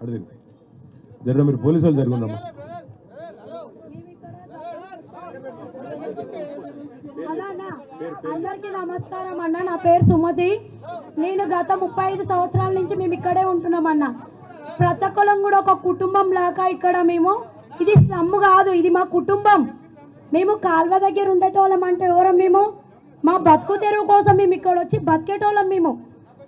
అడిగి జర మీరు పోలీసు వాళ్ళు జరుగుందమ్మా. అందరికీ నమస్కారం అన్న. నా పేరు సుమతి. నేను గత 35 సంవత్సరాల నుంచి మేము ఇక్కడే ఉంటున్నామన్న. ప్రతి ఒక్కరం కూడా ఒక కుటుంబం లాగా ఇక్కడ మేము. ఇది స్లమ్ కాదు, ఇది మా కుటుంబం. మేము కాల్వ దగ్గర ఉండేటోళ్ళం అంటే ఎవరం మేము? మా బతుకు తెరువు కోసం మేము ఇక్కడ వచ్చి బతికేటోళ్ళం మేము.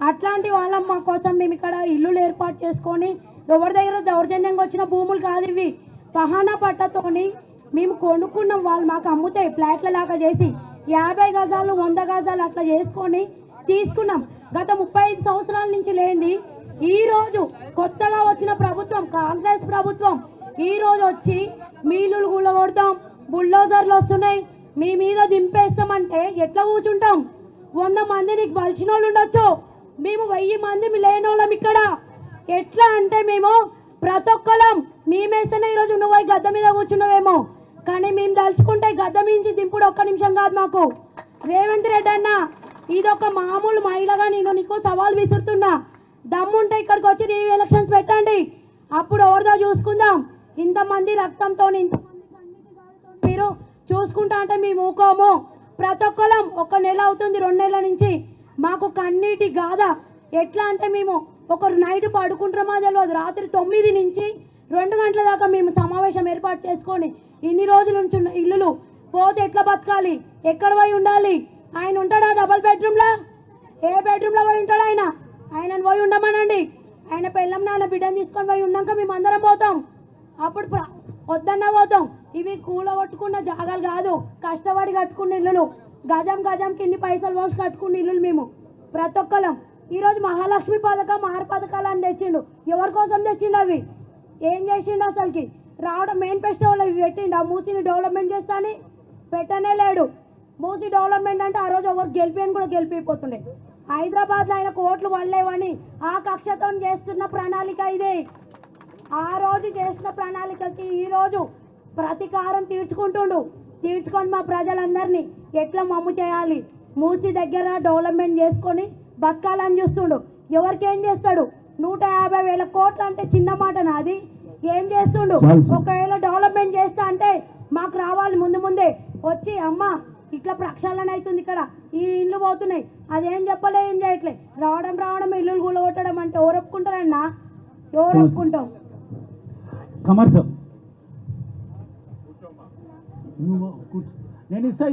అట్లాంటి వాళ్ళం మా కోసం మేము ఇక్కడ ఇల్లులు ఏర్పాటు చేసుకొని, ఎవరి దగ్గర దౌర్జన్యంగా వచ్చిన భూములు కాదు ఇవి. పహానా పట్టతోని మేము కొనుక్కున్నాం. వాళ్ళు మాకు అమ్ముతాయి ఫ్లాట్ల లాగా చేసి 50 గజాలు 100 గజాలు అట్లా చేసుకొని తీసుకున్నాం. గత 35 సంవత్సరాల నుంచి లేనిది ఈ రోజు కొత్తగా వచ్చిన ప్రభుత్వం, కాంగ్రెస్ ప్రభుత్వం ఈ రోజు వచ్చి మీలులు గుల్లగొడతాం, బుల్డోజర్లు వస్తున్నాయి, మీ మీద దింపేస్తామంటే ఎట్లా కూర్చుంటాం? 100 మంది నీకు బలిసిన వాళ్ళు ఉండొచ్చు, మేము 1000 మంది లేనోళ్ళం ఇక్కడ. ఎట్లా అంటే మేము ప్రతి ఒక్కరం మేమేస్తేనే ఈరోజు నువ్వు గద్ద మీద కూర్చున్నావేమో, కానీ మేము దలుచుకుంటే గద్ద మించి దింపుడు ఒక్క నిమిషం కాదు మాకు. రేవంత్ రెడ్డి అన్న, ఇదొక మామూలు మహిళగా నేను నీకు సవాల్ విసురుతున్నా. దమ్ముంటే ఇక్కడికి వచ్చి నీ ఎలక్షన్స్ పెట్టండి, అప్పుడు ఎవరిదో చూసుకుందాం. ఇంతమంది రక్తంతో మీరు చూసుకుంటా అంటే మేము ఊకోము. ప్రతి ఒక్కరం 1 నెల అవుతుంది, 2 నెలల నుంచి మాకు కన్నీటి గాథ. ఎట్లా అంటే మేము ఒకరు నైట్ పడుకుంటామో తెలియదు, రాత్రి 9 నుంచి 2 గంటల దాకా మేము సమావేశం ఏర్పాటు చేసుకొని ఇన్ని రోజుల నుంచి ఉన్న ఇల్లులు పోతే ఎట్లా బతకాలి, ఎక్కడ పోయి ఉండాలి? ఆయన ఉంటాడా డబల్ బెడ్రూమ్లా? ఏ బెడ్రూమ్లో పోయి ఉంటాడు ఆయన? ఆయనను పోయి ఉండమనండి. ఆయన పెళ్ళం నాన్న బిడ్డను తీసుకొని పోయి ఉన్నాక మేము అందరం పోతాం. అప్పుడు వద్దన్నా పోతాం. ఇవి కూలగొట్టుకున్న జాగాలు కాదు, కష్టపడి కట్టుకున్న ఇల్లులు. గజం గజంకి ఇన్ని పైసలు పోసి కట్టుకున్న ఇల్లులు మేము ప్రతి ఒక్కరం. ఈరోజు మహాలక్ష్మి పథకం 6 పథకాలు అని తెచ్చిండు. ఎవరి కోసం తెచ్చిండు? అవి ఏం చేసిండు అసలుకి? రావడం మేనిఫెస్టోలో ఇవి పెట్టిండు. ఆ మూసిని డెవలప్మెంట్ చేస్తా అని పెట్టనే లేడు. మూసి డెవలప్మెంట్ అంటే ఆ రోజు ఎవరు గెలిపి కూడా గెలిపిపోతుండే. హైదరాబాద్లో ఆయన కోట్లు పడలేవని ఆ కక్షతో చేస్తున్న ప్రణాళిక ఇది. ఆ రోజు చేసిన ప్రణాళికకి ఈరోజు ప్రతీకారం తీర్చుకొని మా ప్రజలందరినీ ఎట్లా మమ్ము చేయాలి, మూసి దగ్గర డెవలప్మెంట్ చేసుకొని బతకాలని చూస్తుండు. ఎవరికి ఏం చేస్తాడు? 150,000 కోట్లు అంటే చిన్న మాట నాది. ఏం చేస్తుండు? ఒకవేళ డెవలప్మెంట్ చేస్తా అంటే మాకు రావాలి ముందే వచ్చి, అమ్మ ఇట్లా ప్రక్షాళన అవుతుంది, ఇక్కడ ఈ ఇల్లు పోతున్నాయి, అదేం చెప్పలే, ఏం చేయట్లే. రావడం ఇల్లులు కూలగొట్టడం అంటే ఎవరు ఒప్పుకుంటారన్నా? ఎవరు ఒప్పుకుంటాం? కమర్షియల్ నేను ఇస్తా.